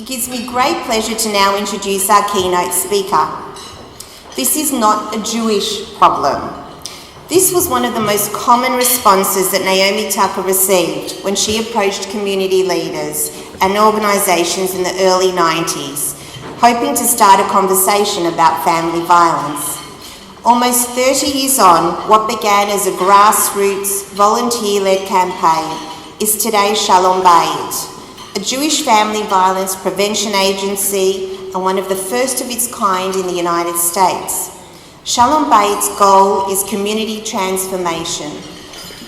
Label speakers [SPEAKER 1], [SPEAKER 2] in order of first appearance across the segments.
[SPEAKER 1] It gives me great pleasure to now introduce our keynote speaker. This is not a Jewish problem. This was one of the most common responses that Naomi Tucker received when she approached community leaders and organisations in the early 90s, hoping to start a conversation about family violence. Almost 30 years on, what began as a grassroots, volunteer-led campaign is today Shalom Bayit, a Jewish family violence prevention agency and one of the first of its kind in the United States. Shalom Bayit's goal is community transformation,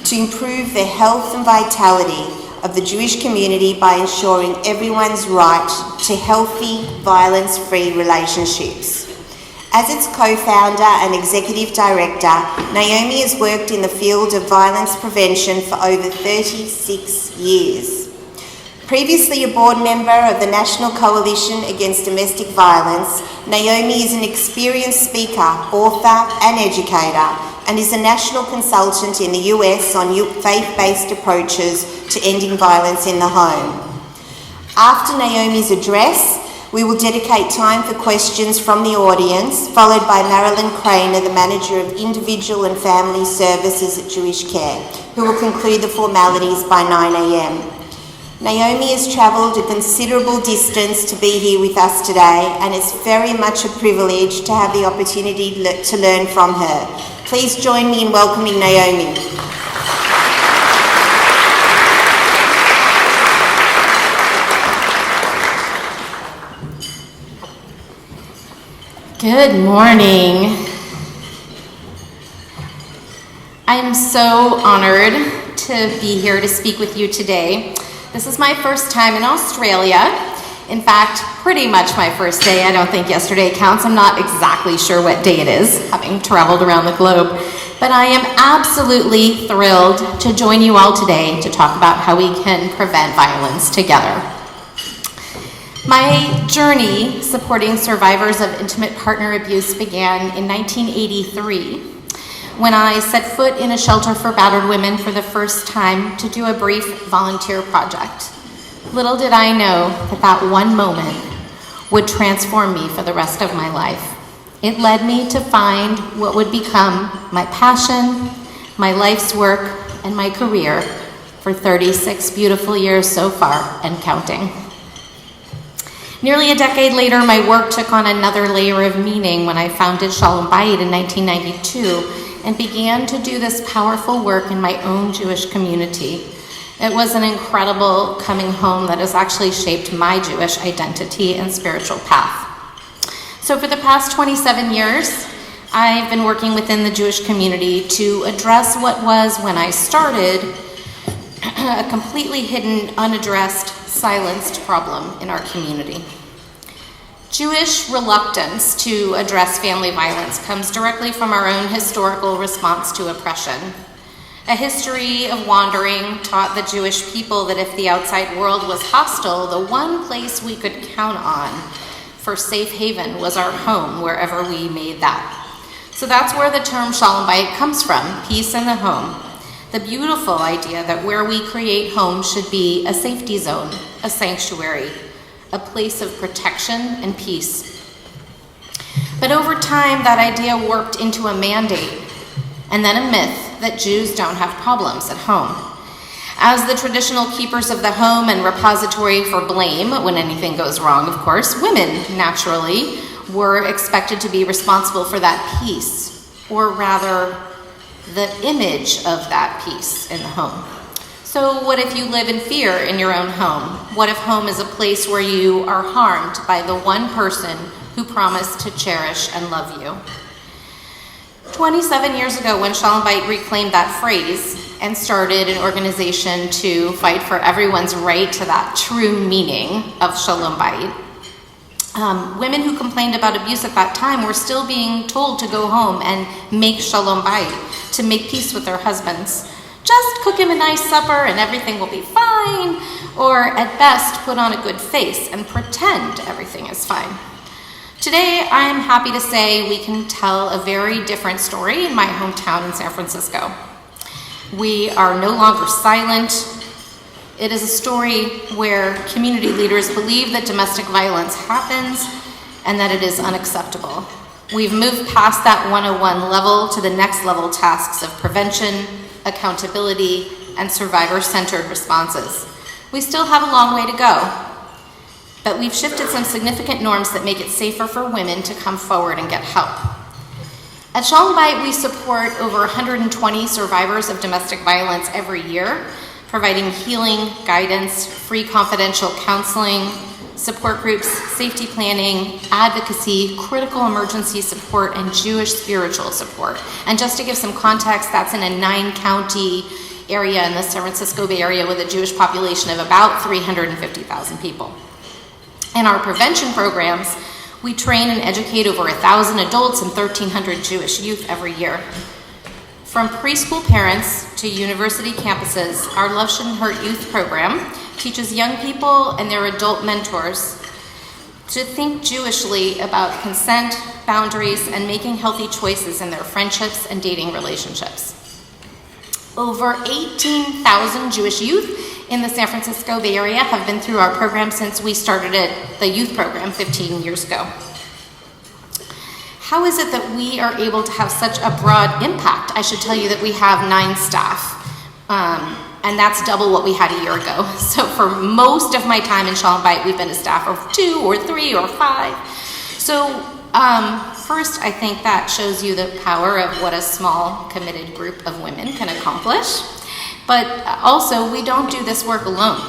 [SPEAKER 1] to improve the health and vitality of the Jewish community by ensuring everyone's right to healthy, violence-free relationships. As its co-founder and executive director, Naomi has worked in the field of violence prevention for over 36 years. Previously a board member of the National Coalition Against Domestic Violence, Naomi is an experienced speaker, author and educator, and is a national consultant in the US on faith-based approaches to ending violence in the home. After Naomi's address, we will dedicate time for questions from the audience, followed by Marilyn Craner, the Manager of Individual and Family Services at Jewish Care, who will conclude the formalities by 9 a.m. Naomi has travelled a considerable distance to be here with us today, and it's very much a privilege to have the opportunity to learn from her. Please join me in welcoming Naomi.
[SPEAKER 2] Good morning. I'm so honored to be here to speak with you today. This is my first time in Australia. In fact, pretty much my first day. I don't think yesterday counts. I'm not exactly sure what day it is, having traveled around the globe. But I am absolutely thrilled to join you all today to talk about how we can prevent violence together. My journey supporting survivors of intimate partner abuse began in 1983 when I set foot in a shelter for battered women for the first time to do a brief volunteer project. Little did I know that that one moment would transform me for the rest of my life. It led me to find what would become my passion, my life's work, and my career for 36 beautiful years so far and counting. Nearly a decade later, my work took on another layer of meaning when I founded Shalom Bayit in 1992 and began to do this powerful work in my own Jewish community. It was an incredible coming home that has actually shaped my Jewish identity and spiritual path. So for the past 27 years, I've been working within the Jewish community to address what was, when I started, a completely hidden, unaddressed, silenced problem in our community. Jewish reluctance to address family violence comes directly from our own historical response to oppression. A history of wandering taught the Jewish people that if the outside world was hostile, the one place we could count on for safe haven was our home, wherever we made that. So that's where the term Shalom Bayit comes from, peace in the home. The beautiful idea that where we create home should be a safety zone, a sanctuary, a place of protection and peace. But over time, that idea warped into a mandate and then a myth that Jews don't have problems at home. As the traditional keepers of the home and repository for blame when anything goes wrong, of course, women, naturally, were expected to be responsible for that peace, or rather, the image of that peace in the home. So what if you live in fear in your own home? What if home is a place where you are harmed by the one person who promised to cherish and love you? 27 years ago, when Shalom Bayit reclaimed that phrase and started an organization to fight for everyone's right to that true meaning of Shalom Bayit, women who complained about abuse at that time were still being told to go home and make Shalom Bayit, to make peace with their husbands. Just cook him a nice supper and everything will be fine, or at best put on a good face and pretend everything is fine. Today, I am happy to say we can tell a very different story in my hometown in San Francisco. We are no longer silent. It is a story where community leaders believe that domestic violence happens and that it is unacceptable. We've moved past that 101 level to the next level tasks of prevention, accountability, and survivor-centered responses. We still have a long way to go, but we've shifted some significant norms that make it safer for women to come forward and get help. At Sholumbite, we support over 120 survivors of domestic violence every year, providing healing, guidance, free confidential counseling, support groups, safety planning, advocacy, critical emergency support, and Jewish spiritual support. And just to give some context, that's in a 9-county area in the San Francisco Bay Area with a Jewish population of about 350,000 people. In our prevention programs, we train and educate over 1,000 adults and 1,300 Jewish youth every year. From preschool parents to university campuses, our Love Shouldn't Hurt Youth program teaches young people and their adult mentors to think Jewishly about consent, boundaries, and making healthy choices in their friendships and dating relationships. Over 18,000 Jewish youth in the San Francisco Bay Area have been through our program since we started the youth program 15 years ago. How is it that we are able to have such a broad impact? I should tell you that we have 9 staff, and that's double what we had a year ago. So for most of my time in Sholumbite, we've been a staff of 2 or 3 or 5. So first, I think that shows you the power of what a small, committed group of women can accomplish. But also, we don't do this work alone.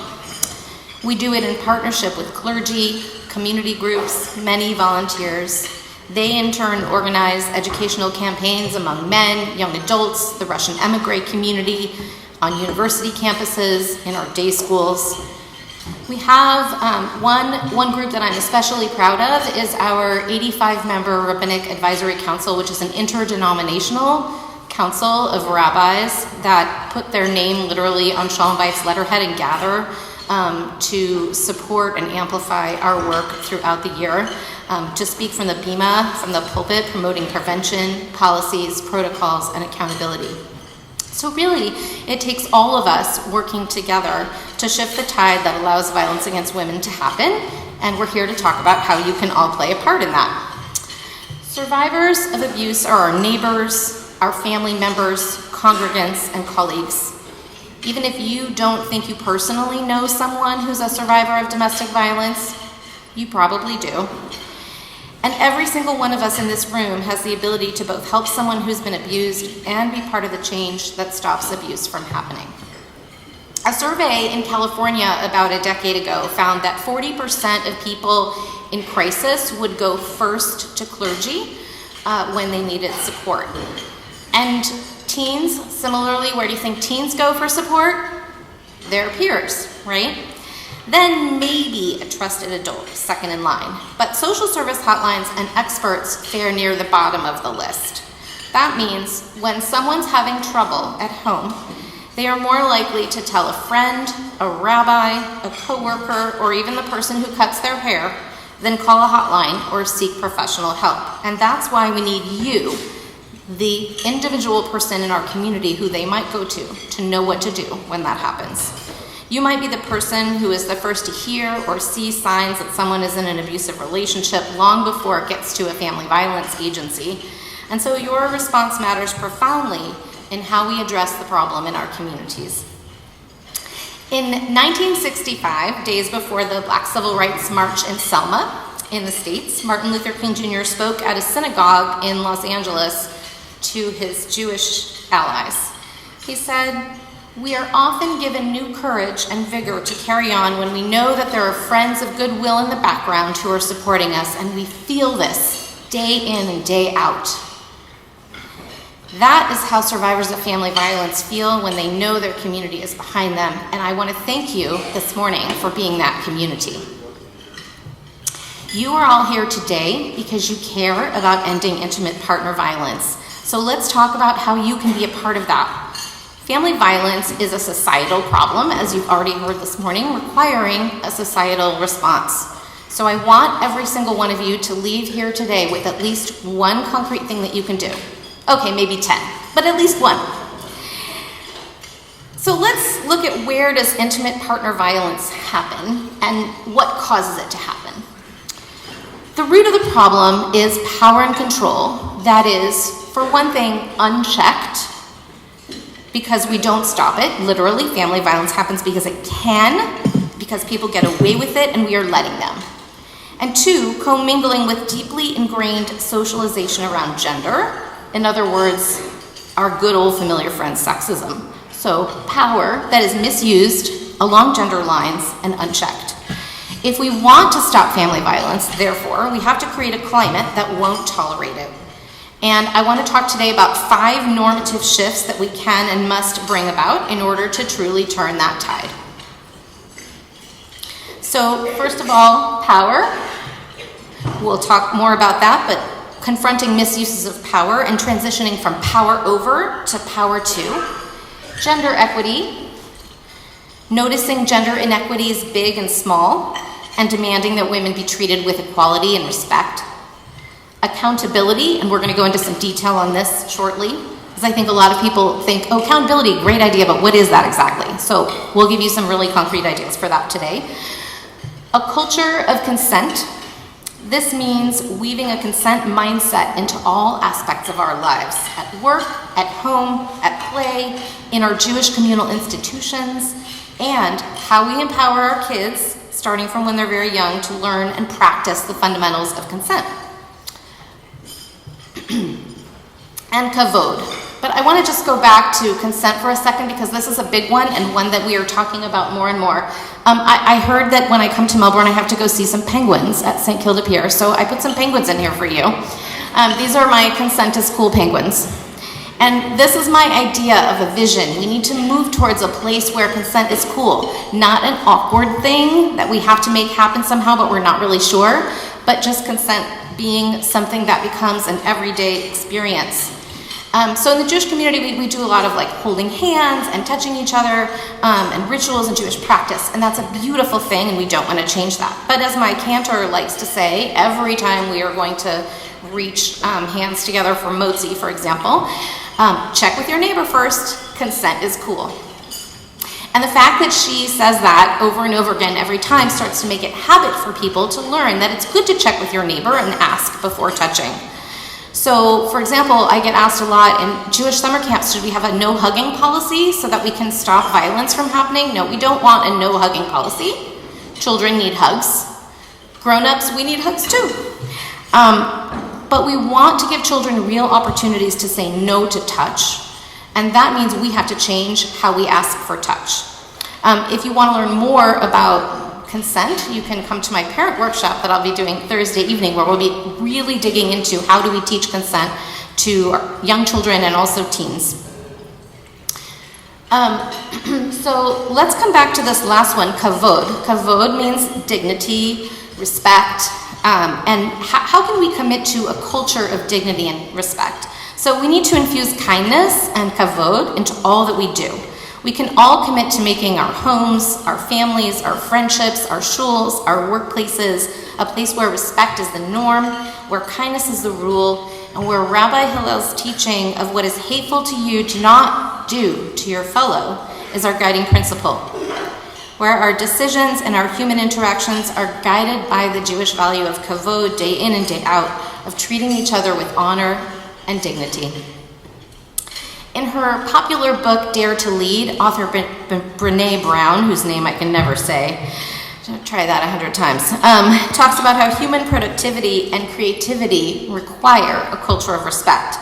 [SPEAKER 2] We do it in partnership with clergy, community groups, many volunteers. They in turn organize educational campaigns among men, young adults, the Russian emigre community, on university campuses, in our day schools. We have one group that I'm especially proud of is our 85-member Rabbinic Advisory Council, which is an interdenominational council of rabbis that put their name literally on Sholumbite's letterhead and gather to support and amplify our work throughout the year. To speak from the Bima, from the pulpit, promoting prevention, policies, protocols, and accountability. So really, it takes all of us working together to shift the tide that allows violence against women to happen, and we're here to talk about how you can all play a part in that. Survivors of abuse are our neighbors, our family members, congregants, and colleagues. Even if you don't think you personally know someone who's a survivor of domestic violence, you probably do. And every single one of us in this room has the ability to both help someone who's been abused and be part of the change that stops abuse from happening. A survey in California about a decade ago found that 40% of people in crisis would go first to clergy when they needed support. And teens, similarly, where do you think teens go for support? Their peers, right? Then maybe a trusted adult, second in line. But social service hotlines and experts fare near the bottom of the list. That means when someone's having trouble at home, they are more likely to tell a friend, a rabbi, a coworker, or even the person who cuts their hair than call a hotline or seek professional help. And that's why we need you, the individual person in our community who they might go to know what to do when that happens. You might be the person who is the first to hear or see signs that someone is in an abusive relationship long before it gets to a family violence agency. And so your response matters profoundly in how we address the problem in our communities. In 1965, days before the Black Civil Rights March in Selma in the States, Martin Luther King Jr. spoke at a synagogue in Los Angeles to his Jewish allies. He said, "We are often given new courage and vigor to carry on when we know that there are friends of goodwill in the background who are supporting us, and we feel this day in and day out." That is how survivors of family violence feel when they know their community is behind them, and I want to thank you this morning for being that community. You are all here today because you care about ending intimate partner violence, so let's talk about how you can be a part of that. Family violence is a societal problem, as you've already heard this morning, requiring a societal response. So I want every single one of you to leave here today with at least one concrete thing that you can do. Okay, maybe 10, but at least one. So let's look at where does intimate partner violence happen and what causes it to happen. The root of the problem is power and control. That is, for one thing, unchecked, because we don't stop it. Literally, family violence happens because it can, because people get away with it and we are letting them. And two, commingling with deeply ingrained socialization around gender. In other words, our good old familiar friend, sexism. So power that is misused along gender lines and unchecked. If we want to stop family violence, therefore, we have to create a climate that won't tolerate it. And I want to talk today about 5 normative shifts that we can and must bring about in order to truly turn that tide. So first of all, power. We'll talk more about that, but confronting misuses of power and transitioning from power over to power to. Gender equity. Noticing gender inequities big and small and demanding that women be treated with equality and respect. Accountability, and we're going to go into some detail on this shortly, because I think a lot of people think, oh, accountability, great idea, but what is that exactly? So we'll give you some really concrete ideas for that today. A culture of consent. This means weaving a consent mindset into all aspects of our lives, at work, at home, at play, in our Jewish communal institutions, and how we empower our kids, starting from when they're very young, to learn and practice the fundamentals of consent. And kavod. But I want to just go back to consent for a second because this is a big one and one that we are talking about more and more. I heard that when I come to Melbourne I have to go see some penguins at St. Kilda Pier, so I put some penguins in here for you. These are my consent is cool penguins. And this is my idea of a vision. We need to move towards a place where consent is cool, not an awkward thing that we have to make happen somehow but we're not really sure, but just consent being something that becomes an everyday experience. So in the Jewish community, we do a lot of like holding hands and touching each other and rituals and Jewish practice, and that's a beautiful thing and we don't want to change that. But as my cantor likes to say, every time we are going to reach hands together for motzi, for example, check with your neighbor first, consent is cool. And the fact that she says that over and over again every time starts to make it habit for people to learn that it's good to check with your neighbor and ask before touching. So, for example, I get asked a lot in Jewish summer camps, should we have a no hugging policy so that we can stop violence from happening? No, we don't want a no hugging policy. Children need hugs. Grown-ups, we need hugs too. But we want to give children real opportunities to say no to touch. And that means we have to change how we ask for touch. If you want to learn more about consent, you can come to my parent workshop that I'll be doing Thursday evening, where we'll be really digging into how do we teach consent to young children and also teens. So let's come back to this last one, kavod. Kavod means dignity, respect, and how can we commit to a culture of dignity and respect? So we need to infuse kindness and kavod into all that we do. We can all commit to making our homes, our families, our friendships, our shuls, our workplaces, a place where respect is the norm, where kindness is the rule, and where Rabbi Hillel's teaching of what is hateful to you, do not do to your fellow, is our guiding principle. Where our decisions and our human interactions are guided by the Jewish value of kavod, day in and day out, of treating each other with honor and dignity. In her popular book, Dare to Lead, author Brené Brown, whose name I can never say, try that 100 times, talks about how human productivity and creativity require a culture of respect.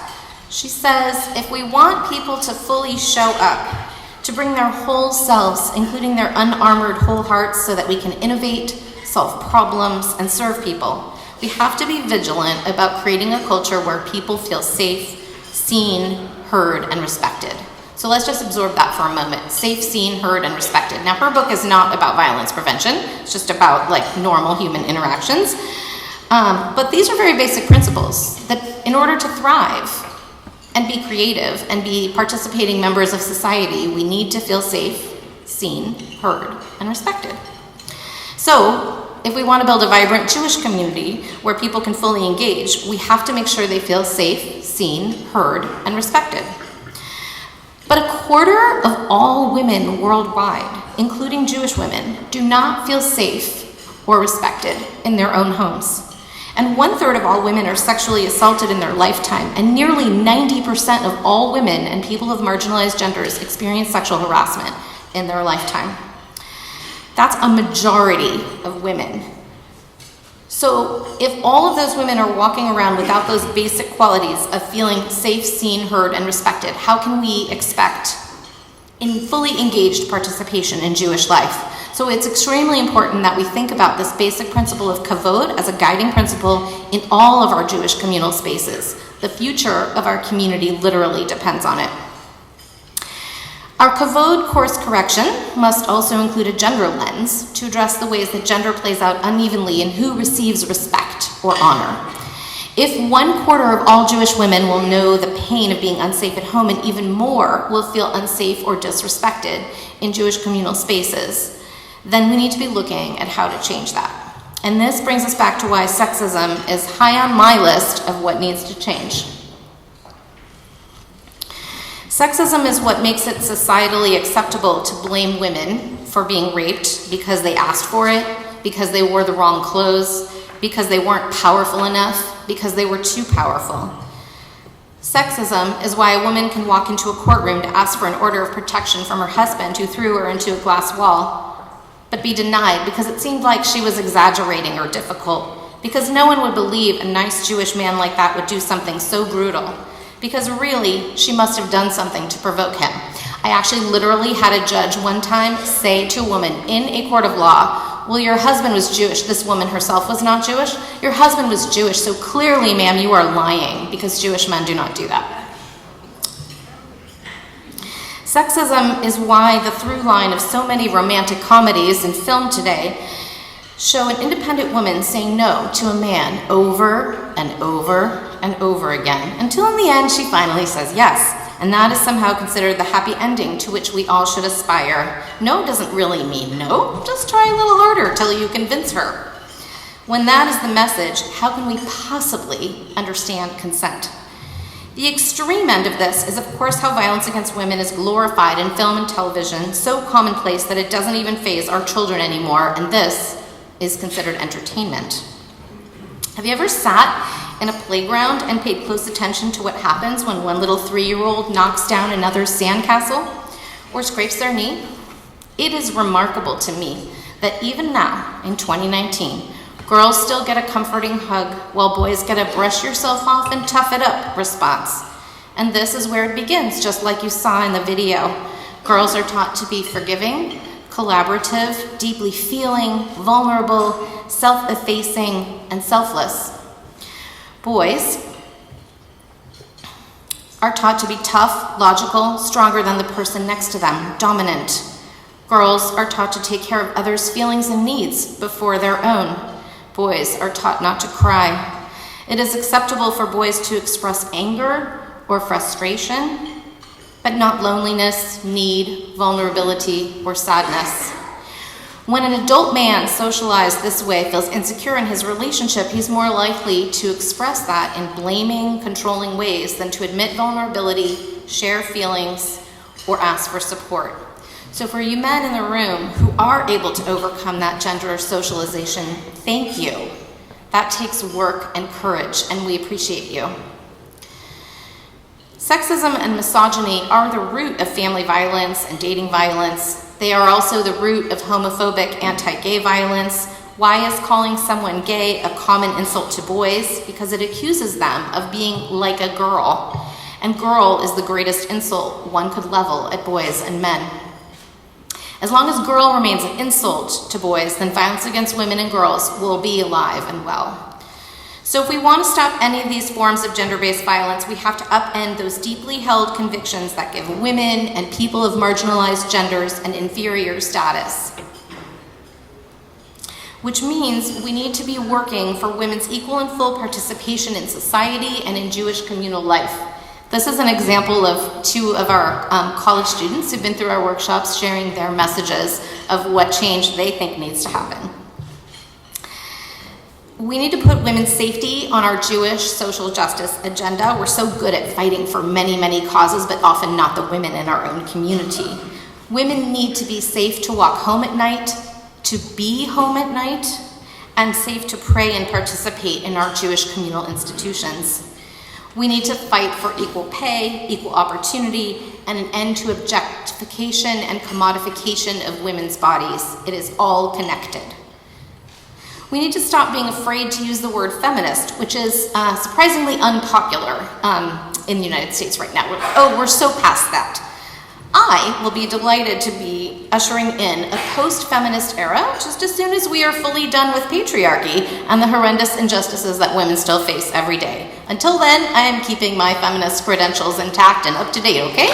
[SPEAKER 2] She says, if we want people to fully show up, to bring their whole selves, including their unarmored whole hearts, so that we can innovate, solve problems, and serve people, we have to be vigilant about creating a culture where people feel safe, seen, heard, and respected. So let's just absorb that for a moment. Safe, seen, heard, and respected. Now, her book is not about violence prevention. It's just about like normal human interactions. But these are very basic principles that in order to thrive and be creative and be participating members of society, we need to feel safe, seen, heard, and respected. So if we want to build a vibrant Jewish community where people can fully engage, we have to make sure they feel safe, seen, heard, and respected. But a quarter of all women worldwide, including Jewish women, do not feel safe or respected in their own homes. And 1/3 of all women are sexually assaulted in their lifetime, and nearly 90% of all women and people of marginalized genders experience sexual harassment in their lifetime. That's a majority of women. So if all of those women are walking around without those basic qualities of feeling safe, seen, heard, and respected, how can we expect fully engaged participation in Jewish life? So it's extremely important that we think about this basic principle of kavod as a guiding principle in all of our Jewish communal spaces. The future of our community literally depends on it. Our kavod course correction must also include a gender lens to address the ways that gender plays out unevenly in who receives respect or honor. If 1/4 of all Jewish women will know the pain of being unsafe at home, and even more will feel unsafe or disrespected in Jewish communal spaces, then we need to be looking at how to change that. And this brings us back to why sexism is high on my list of what needs to change. Sexism is what makes it societally acceptable to blame women for being raped because they asked for it, because they wore the wrong clothes, because they weren't powerful enough, because they were too powerful. Sexism is why a woman can walk into a courtroom to ask for an order of protection from her husband who threw her into a glass wall, but be denied because it seemed like she was exaggerating or difficult, because no one would believe a nice Jewish man like that would do something so brutal, because really, she must have done something to provoke him. I actually literally had a judge one time say to a woman in a court of law, well, your husband was Jewish. This woman herself was not Jewish. Your husband was Jewish, so clearly, ma'am, you are lying, because Jewish men do not do that. Sexism is why the through line of so many romantic comedies in film today show an independent woman saying no to a man over and over and over again, until in the end she finally says yes. And that is somehow considered the happy ending to which we all should aspire. No doesn't really mean no, just try a little harder till you convince her. When that is the message, how can we possibly understand consent? The extreme end of this is, of course, how violence against women is glorified in film and television, so commonplace that it doesn't even faze our children anymore, and this is considered entertainment. Have you ever sat in a playground and paid close attention to what happens when one little 3-year-old knocks down another's sandcastle or scrapes their knee? It is remarkable to me that even now, in 2019, girls still get a comforting hug while boys get a brush yourself off and tough it up response. And this is where it begins, just like you saw in the video. Girls are taught to be forgiving, collaborative, deeply feeling, vulnerable, self-effacing, and selfless. Boys are taught to be tough, logical, stronger than the person next to them, dominant. Girls are taught to take care of others' feelings and needs before their own. Boys are taught not to cry. It is acceptable for boys to express anger or frustration, but not loneliness, need, vulnerability, or sadness. When an adult man socialized this way feels insecure in his relationship, he's more likely to express that in blaming, controlling ways than to admit vulnerability, share feelings, or ask for support. So for you men in the room who are able to overcome that gender socialization, thank you. That takes work and courage, and we appreciate you. Sexism and misogyny are the root of family violence and dating violence. They are also the root of homophobic anti-gay violence. Why is calling someone gay a common insult to boys? Because it accuses them of being like a girl. And girl is the greatest insult one could level at boys and men. As long as girl remains an insult to boys, then violence against women and girls will be alive and well. So if we want to stop any of these forms of gender-based violence, we have to upend those deeply held convictions that give women and people of marginalized genders an inferior status. Which means we need to be working for women's equal and full participation in society and in Jewish communal life. This is an example of 2 of our college students who've been through our workshops sharing their messages of what change they think needs to happen. We need to put women's safety on our Jewish social justice agenda. We're so good at fighting for many, many causes, but often not the women in our own community. Women need to be safe to walk home at night, to be home at night, and safe to pray and participate in our Jewish communal institutions. We need to fight for equal pay, equal opportunity, and an end to objectification and commodification of women's bodies. It is all connected. We need to stop being afraid to use the word feminist, which is surprisingly unpopular in the United States right now. We're so past that. I will be delighted to be ushering in a post-feminist era just as soon as we are fully done with patriarchy and the horrendous injustices that women still face every day. Until then, I am keeping my feminist credentials intact and up to date, okay?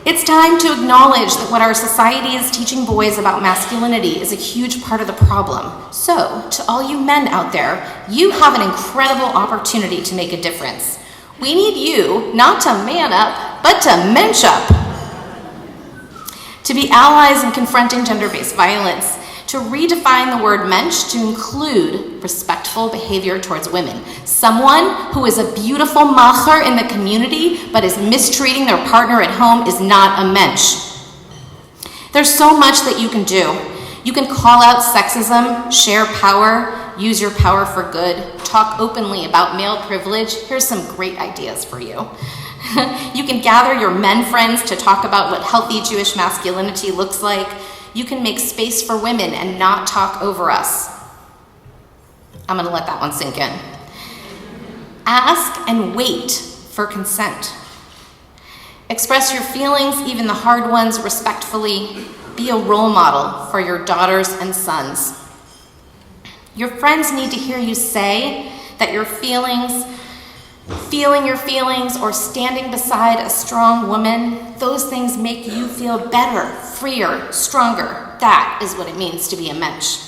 [SPEAKER 2] It's time to acknowledge that what our society is teaching boys about masculinity is a huge part of the problem. So, to all you men out there, you have an incredible opportunity to make a difference. We need you not to man up, but to mensch up. To be allies in confronting gender-based violence, to redefine the word mensch to include respectful behavior towards women. Someone who is a beautiful macher in the community but is mistreating their partner at home is not a mensch. There's so much that you can do. You can call out sexism, share power, use your power for good, talk openly about male privilege. Here's some great ideas for you. You can gather your men friends to talk about what healthy Jewish masculinity looks like. You can make space for women and not talk over us. I'm going to let that one sink in. Ask and wait for consent. Express your feelings, even the hard ones, respectfully. Be a role model for your daughters and sons. Your friends need to hear you say that your feeling your feelings, or standing beside a strong woman, those things make you feel better, freer, stronger. That is what it means to be a mensch.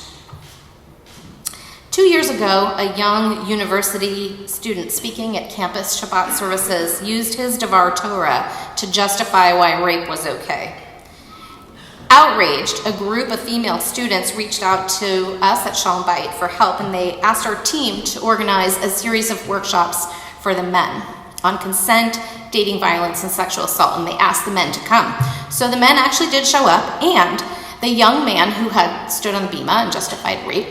[SPEAKER 2] 2 years ago, a young university student speaking at campus Shabbat services used his Devar Torah to justify why rape was okay. Outraged, a group of female students reached out to us at Shalom Bayit for help, and they asked our team to organize a series of workshops for the men on consent, dating violence, and sexual assault, and they asked the men to come. So the men actually did show up, and the young man who had stood on the bima and justified rape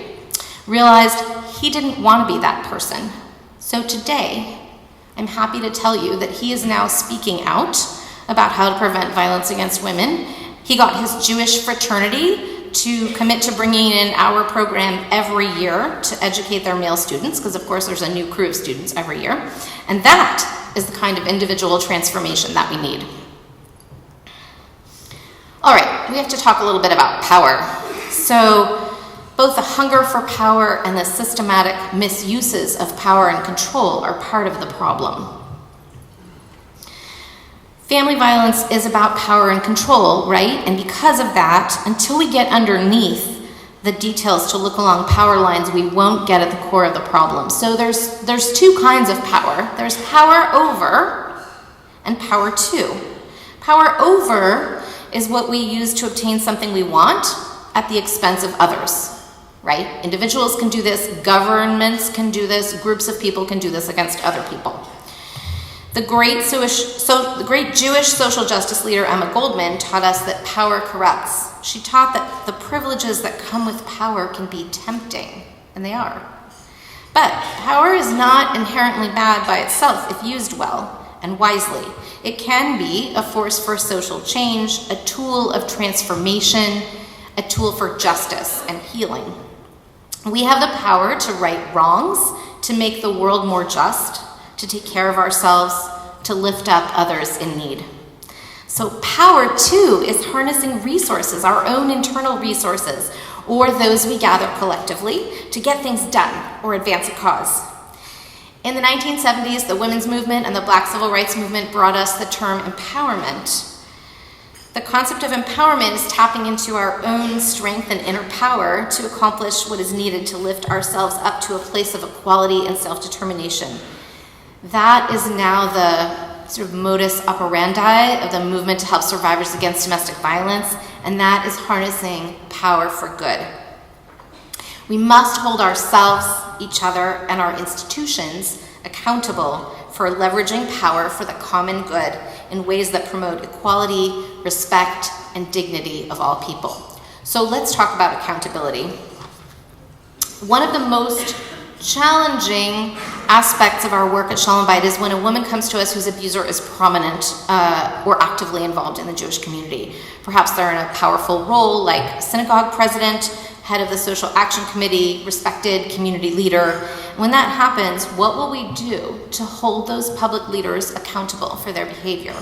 [SPEAKER 2] realized he didn't want to be that person. So today, I'm happy to tell you that he is now speaking out about how to prevent violence against women. He got his Jewish fraternity to commit to bringing in our program every year to educate their male students, because of course there's a new crew of students every year. And that is the kind of individual transformation that we need. All right, we have to talk a little bit about power. So both the hunger for power and the systematic misuses of power and control are part of the problem. Family violence is about power and control, right? And because of that, until we get underneath the details to look along power lines, we won't get at the core of the problem. So there's two kinds of power. There's power over and power to. Power over is what we use to obtain something we want at the expense of others, right? Individuals can do this, governments can do this, groups of people can do this against other people. The great Jewish social justice leader Emma Goldman taught us that power corrupts. She taught that the privileges that come with power can be tempting, and they are. But power is not inherently bad by itself if used well and wisely. It can be a force for social change, a tool of transformation, a tool for justice and healing. We have the power to right wrongs, to make the world more just, to take care of ourselves, to lift up others in need. So power, too, is harnessing resources, our own internal resources, or those we gather collectively to get things done or advance a cause. In the 1970s, the women's movement and the Black civil rights movement brought us the term empowerment. The concept of empowerment is tapping into our own strength and inner power to accomplish what is needed to lift ourselves up to a place of equality and self-determination. That is now the sort of modus operandi of the movement to help survivors against domestic violence, and that is harnessing power for good. We must hold ourselves, each other, and our institutions accountable for leveraging power for the common good in ways that promote equality, respect, and dignity of all people. So let's talk about accountability. One of the most challenging aspects of our work at Shalom Bayit is when a woman comes to us whose abuser is prominent or actively involved in the Jewish community. Perhaps they're in a powerful role like synagogue president, head of the social action committee, respected community leader. When that happens, what will we do to hold those public leaders accountable for their behavior?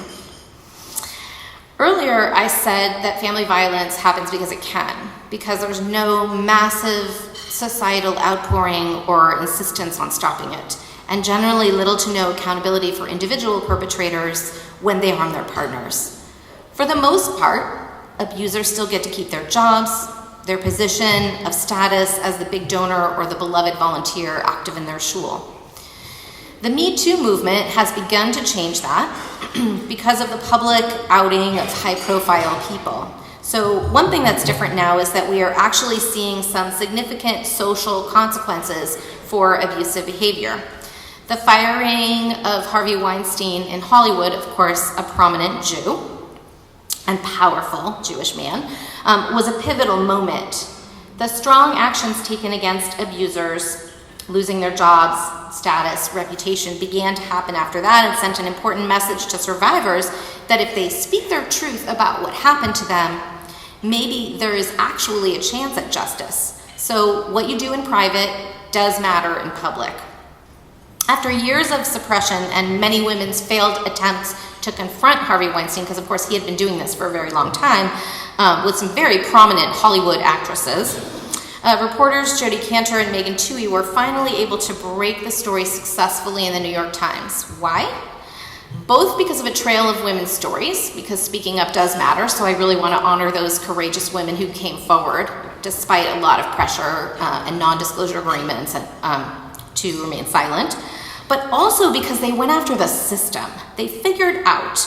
[SPEAKER 2] Earlier, I said that family violence happens because it can, because there's no massive societal outpouring or insistence on stopping it, and generally little to no accountability for individual perpetrators when they harm their partners. For the most part, abusers still get to keep their jobs, their position of status as the big donor or the beloved volunteer active in their shul. The Me Too movement has begun to change that because of the public outing of high-profile people. So one thing that's different now is that we are actually seeing some significant social consequences for abusive behavior. The firing of Harvey Weinstein in Hollywood, of course, a prominent Jew and powerful Jewish man, was a pivotal moment. The strong actions taken against abusers, losing their jobs, status, reputation, began to happen after that and sent an important message to survivors that if they speak their truth about what happened to them, maybe there is actually a chance at justice. So what you do in private does matter in public. After years of suppression and many women's failed attempts to confront Harvey Weinstein, because of course he had been doing this for a very long time, with some very prominent Hollywood actresses, reporters Jodi Kantor and Megan Twohey were finally able to break the story successfully in the New York Times. Why? Both because of a trail of women's stories, because speaking up does matter, so I really want to honor those courageous women who came forward despite a lot of pressure and non-disclosure agreements to remain silent, but also because they went after the system. They figured out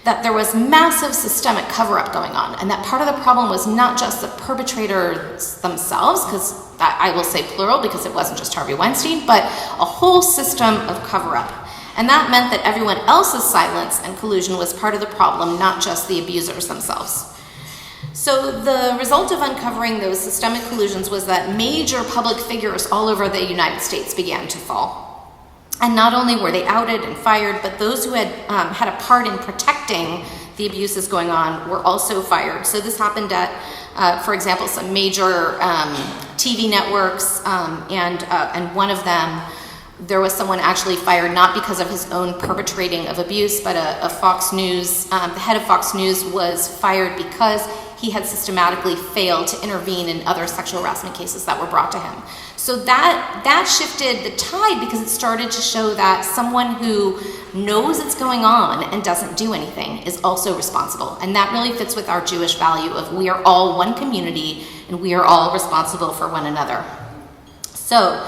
[SPEAKER 2] that there was massive systemic cover-up going on, and that part of the problem was not just the perpetrators themselves, because I will say plural because it wasn't just Harvey Weinstein, but a whole system of cover-up. And that meant that everyone else's silence and collusion was part of the problem, not just the abusers themselves. So the result of uncovering those systemic collusions was that major public figures all over the United States began to fall. And not only were they outed and fired, but those who had had a part in protecting the abuses going on were also fired. So this happened at, for example, some major TV networks, and one of them, there was someone actually fired not because of his own perpetrating of abuse, but a Fox News, the head of Fox News was fired because he had systematically failed to intervene in other sexual harassment cases that were brought to him. So that shifted the tide because it started to show that someone who knows it's going on and doesn't do anything is also responsible. And that really fits with our Jewish value of we are all one community and we are all responsible for one another. So,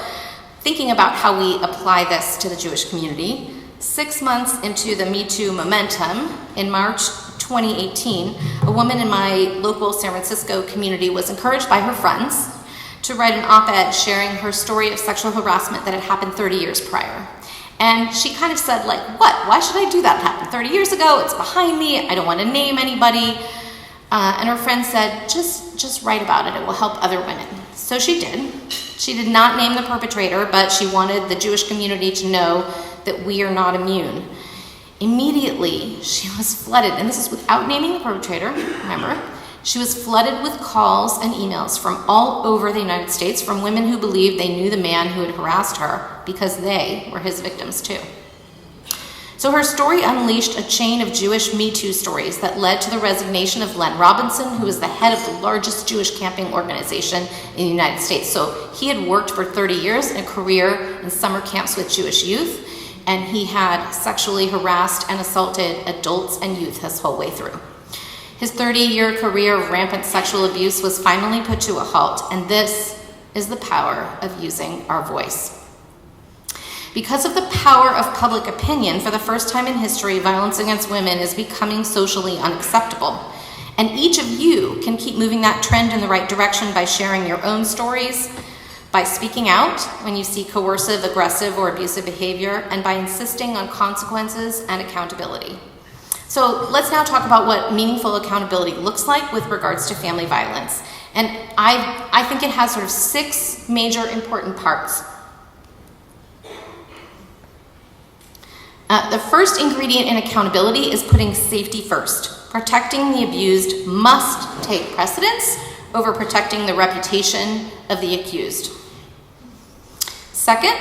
[SPEAKER 2] thinking about how we apply this to the Jewish community, 6 months into the Me Too momentum, in March 2018, a woman in my local San Francisco community was encouraged by her friends to write an op-ed sharing her story of sexual harassment that had happened 30 years prior. And she kind of said, like, what? Why should I do that? It happened 30 years ago, it's behind me, I don't want to name anybody. And her friend said, just write about it will help other women. So she did. She did not name the perpetrator, but she wanted the Jewish community to know that we are not immune. Immediately, she was flooded, and this is without naming the perpetrator, remember? She was flooded with calls and emails from all over the United States from women who believed they knew the man who had harassed her because they were his victims too. So her story unleashed a chain of Jewish Me Too stories that led to the resignation of Len Robinson, who was the head of the largest Jewish camping organization in the United States. So he had worked for 30 years in a career in summer camps with Jewish youth, and he had sexually harassed and assaulted adults and youth his whole way through. His 30-year career of rampant sexual abuse was finally put to a halt, and this is the power of using our voice. Because of the power of public opinion, for the first time in history, violence against women is becoming socially unacceptable. And each of you can keep moving that trend in the right direction by sharing your own stories, by speaking out when you see coercive, aggressive, or abusive behavior, and by insisting on consequences and accountability. So let's now talk about what meaningful accountability looks like with regards to family violence. And I think it has sort of 6 major important parts. The first ingredient in accountability is putting safety first. Protecting the abused must take precedence over protecting the reputation of the accused. Second,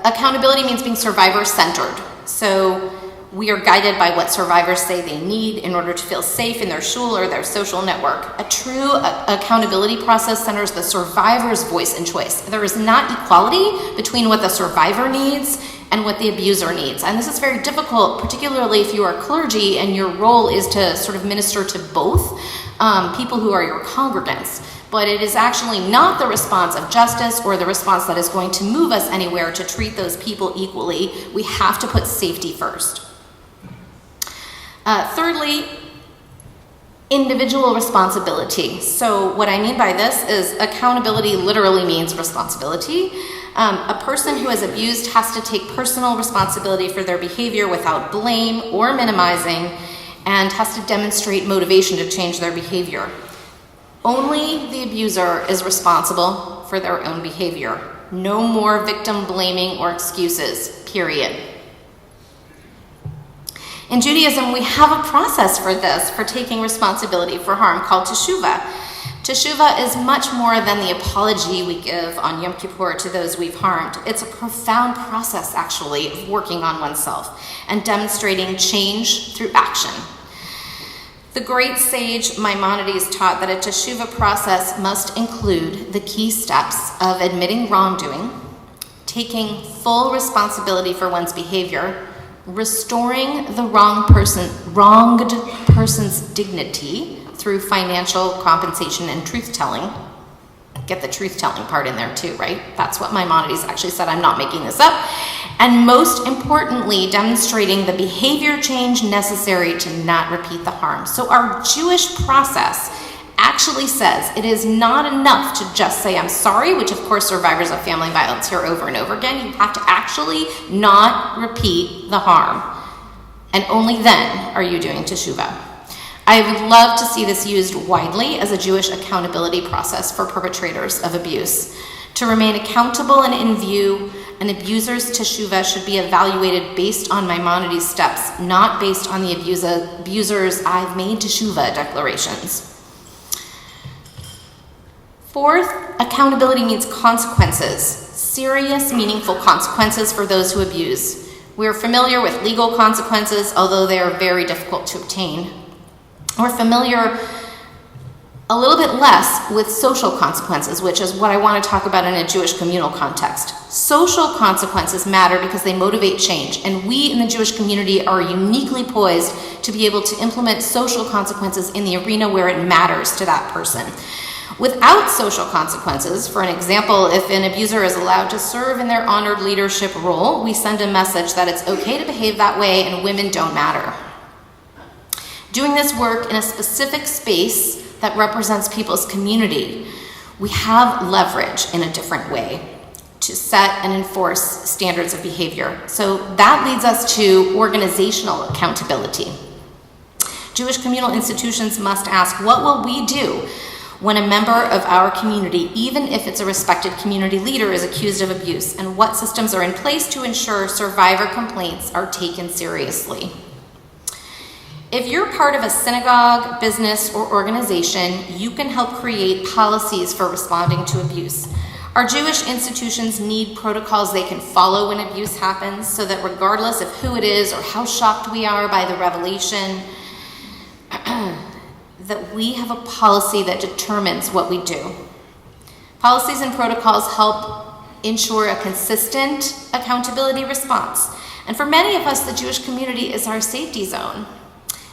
[SPEAKER 2] accountability means being survivor-centered. So we are guided by what survivors say they need in order to feel safe in their shul or their social network. A true accountability process centers the survivor's voice and choice. There is not equality between what the survivor needs and what the abuser needs. And this is very difficult, particularly if you are clergy and your role is to sort of minister to both people who are your congregants. But it is actually not the response of justice or the response that is going to move us anywhere to treat those people equally. We have to put safety first. Thirdly, individual responsibility. So what I mean by this is accountability literally means responsibility. A person who is abused has to take personal responsibility for their behavior without blame or minimizing, and has to demonstrate motivation to change their behavior. Only the abuser is responsible for their own behavior. No more victim blaming or excuses, period. In Judaism, we have a process for this, for taking responsibility for harm, called teshuvah. Teshuvah is much more than the apology we give on Yom Kippur to those we've harmed. It's a profound process, actually, of working on oneself and demonstrating change through action. The great sage Maimonides taught that a teshuvah process must include the key steps of admitting wrongdoing, taking full responsibility for one's behavior, restoring the wronged person's dignity through financial compensation and truth-telling. Get the truth-telling part in there too, right? That's what Maimonides actually said. I'm not making this up. And most importantly, demonstrating the behavior change necessary to not repeat the harm. So our Jewish process actually says it is not enough to just say, I'm sorry, which of course survivors of family violence hear over and over again. You have to actually not repeat the harm. And only then are you doing teshuvah. I would love to see this used widely as a Jewish accountability process for perpetrators of abuse. To remain accountable and in view, an abuser's teshuvah should be evaluated based on Maimonides' steps, not based on the abuser's I've made teshuvah declarations. Fourth, accountability means consequences, serious, meaningful consequences for those who abuse. We are familiar with legal consequences, although they are very difficult to obtain. We're familiar a little bit less with social consequences, which is what I want to talk about in a Jewish communal context. Social consequences matter because they motivate change, and we in the Jewish community are uniquely poised to be able to implement social consequences in the arena where it matters to that person. Without social consequences, for an example, if an abuser is allowed to serve in their honored leadership role, we send a message that it's okay to behave that way and women don't matter. Doing this work in a specific space that represents people's community, we have leverage in a different way to set and enforce standards of behavior. So that leads us to organizational accountability. Jewish communal institutions must ask, what will we do when a member of our community, even if it's a respected community leader, is accused of abuse, and what systems are in place to ensure survivor complaints are taken seriously? If you're part of a synagogue, business, or organization, you can help create policies for responding to abuse. Our Jewish institutions need protocols they can follow when abuse happens, so that regardless of who it is or how shocked we are by the revelation, that we have a policy that determines what we do. Policies and protocols help ensure a consistent accountability response. And for many of us, the Jewish community is our safety zone.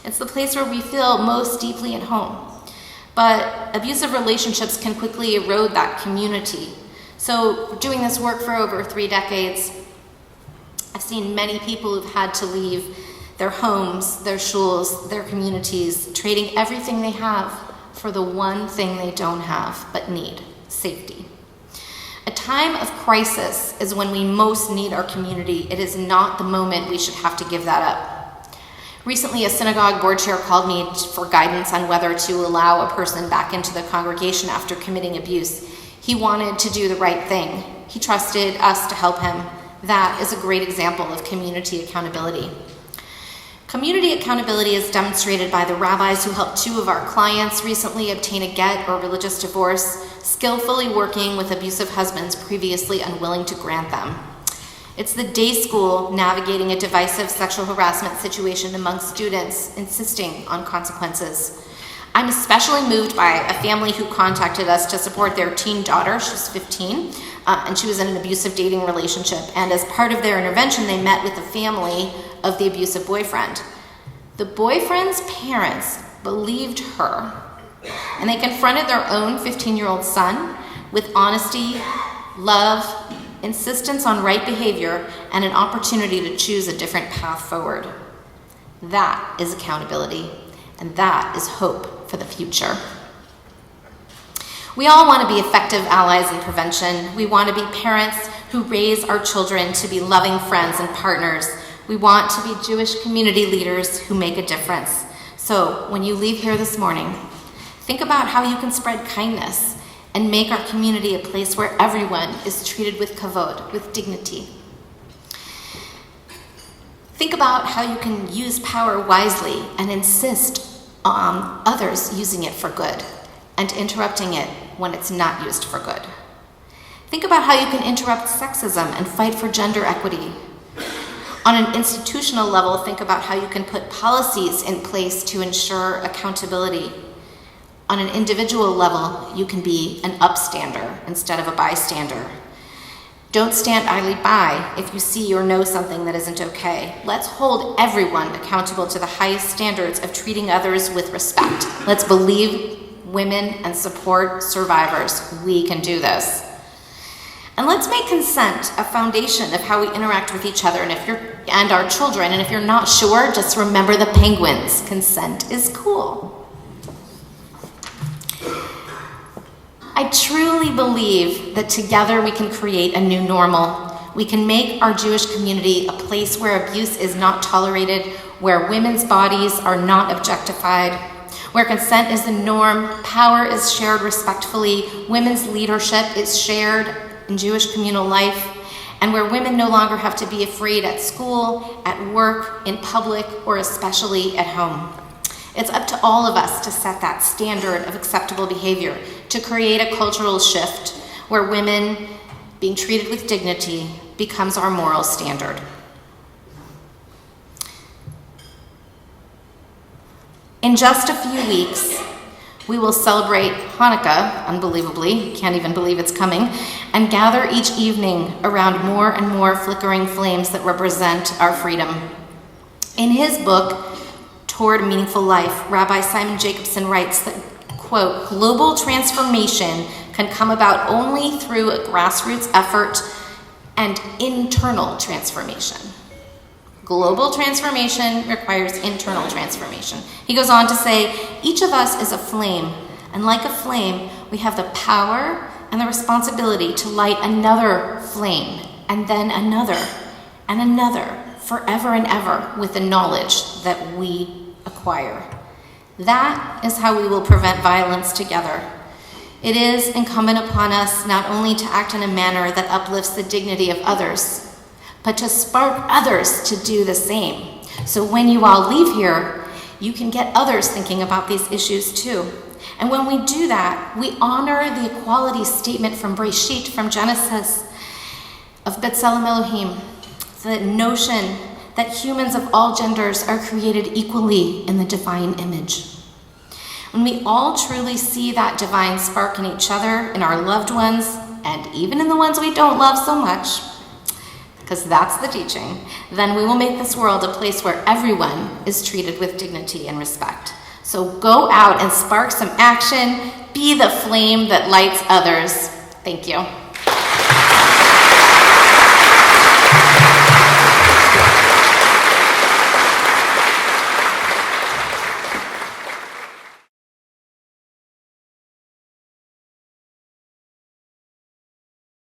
[SPEAKER 2] It's the place where we feel most deeply at home. But abusive relationships can quickly erode that community. So doing this work for over 3 decades, I've seen many people who've had to leave their homes, their schools, their communities, trading everything they have for the one thing they don't have but need: safety. A time of crisis is when we most need our community. It is not the moment we should have to give that up. Recently, a synagogue board chair called me for guidance on whether to allow a person back into the congregation after committing abuse. He wanted to do the right thing. He trusted us to help him. That is a great example of community accountability. Community accountability is demonstrated by the rabbis who helped two of our clients recently obtain a get or religious divorce, skillfully working with abusive husbands previously unwilling to grant them. It's the day school navigating a divisive sexual harassment situation among students, insisting on consequences. I'm especially moved by a family who contacted us to support their teen daughter. She's 15, and she was in an abusive dating relationship. And as part of their intervention, they met with the family of the abusive boyfriend. The boyfriend's parents believed her, and they confronted their own 15-year-old son with honesty, love, insistence on right behavior, and an opportunity to choose a different path forward. That is accountability, and that is hope for the future. We all want to be effective allies in prevention. We want to be parents who raise our children to be loving friends and partners. We want to be Jewish community leaders who make a difference. So when you leave here this morning, think about how you can spread kindness and make our community a place where everyone is treated with kavod, with dignity. Think about how you can use power wisely and insist on others using it for good and interrupting it when it's not used for good. Think about how you can interrupt sexism and fight for gender equity. On an institutional level, think about how you can put policies in place to ensure accountability. On an individual level, you can be an upstander instead of a bystander. Don't stand idly by if you see or know something that isn't okay. Let's hold everyone accountable to the highest standards of treating others with respect. Let's believe women and support survivors. We can do this. And let's make consent a foundation of how we interact with each other and our children. And if you're not sure, just remember the penguins. Consent is cool. I truly believe that together we can create a new normal. We can make our Jewish community a place where abuse is not tolerated, where women's bodies are not objectified, where consent is the norm, power is shared respectfully, women's leadership is shared in Jewish communal life, and where women no longer have to be afraid at school, at work, in public, or especially at home. It's up to all of us to set that standard of acceptable behavior, to create a cultural shift where women being treated with dignity becomes our moral standard. In just a few weeks, we will celebrate Hanukkah, unbelievably, can't even believe it's coming, and gather each evening around more and more flickering flames that represent our freedom. In his book, Toward a Meaningful Life, Rabbi Simon Jacobson writes that, quote, global transformation can come about only through a grassroots effort and internal transformation. Global transformation requires internal transformation. He goes on to say, each of us is a flame, and like a flame, we have the power and the responsibility to light another flame, and then another, and another, forever and ever, with the knowledge that we acquire. That is how we will prevent violence together. It is incumbent upon us not only to act in a manner that uplifts the dignity of others, but to spark others to do the same. So when you all leave here, you can get others thinking about these issues too. And when we do that, we honor the equality statement from Breshit, from Genesis, of B'Tselem Elohim, the notion that humans of all genders are created equally in the divine image. When we all truly see that divine spark in each other, in our loved ones, and even in the ones we don't love so much, because that's the teaching, then we will make this world a place where everyone is treated with dignity and respect. So go out and spark some action, be the flame that lights others. Thank you.